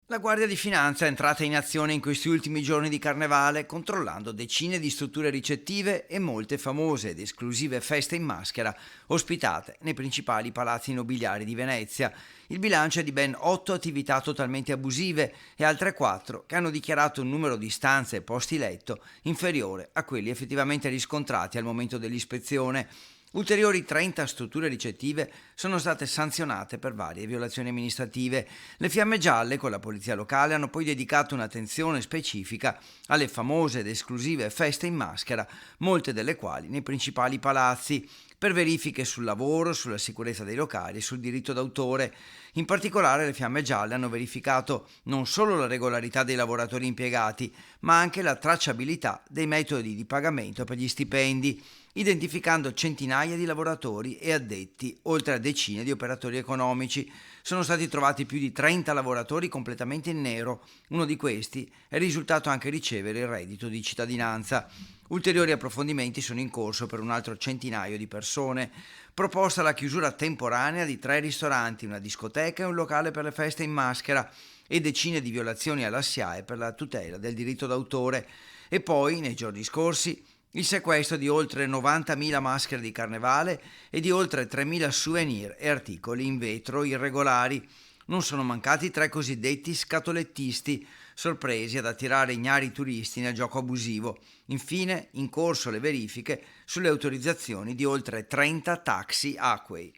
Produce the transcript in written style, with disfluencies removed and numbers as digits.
La Guardia di Finanza è entrata in azione in questi ultimi giorni di carnevale controllando decine di strutture ricettive e molte famose ed esclusive feste in maschera ospitate nei principali palazzi nobiliari di Venezia. Il bilancio è di ben 8 attività totalmente abusive e altre 4 che hanno dichiarato un numero di stanze e posti letto inferiore a quelli effettivamente riscontrati al momento dell'ispezione. Ulteriori 30 strutture ricettive sono state sanzionate per varie violazioni amministrative. Le Fiamme Gialle con la polizia locale hanno poi dedicato un'attenzione specifica alle famose ed esclusive feste in maschera, molte delle quali nei principali palazzi, per verifiche sul lavoro, sulla sicurezza dei locali e sul diritto d'autore. In particolare le Fiamme Gialle hanno verificato non solo la regolarità dei lavoratori impiegati, ma anche la tracciabilità dei metodi di pagamento per gli stipendi, identificando centinaia di lavoratori e addetti, oltre a decine di operatori economici. Sono stati trovati più di 30 lavoratori completamente in nero. Uno di questi è risultato anche ricevere il reddito di cittadinanza. Ulteriori approfondimenti sono in corso per un altro centinaio di persone. Proposta la chiusura temporanea di 3 ristoranti, una discoteca e un locale per le feste in maschera e decine di violazioni alla SIAE per la tutela del diritto d'autore. E poi, nei giorni scorsi, il sequestro di oltre 90.000 maschere di carnevale e di oltre 3.000 souvenir e articoli in vetro irregolari. Non sono mancati 3 cosiddetti scatolettisti, sorpresi ad attirare ignari turisti nel gioco abusivo. Infine, in corso le verifiche sulle autorizzazioni di oltre 30 taxi Aquay.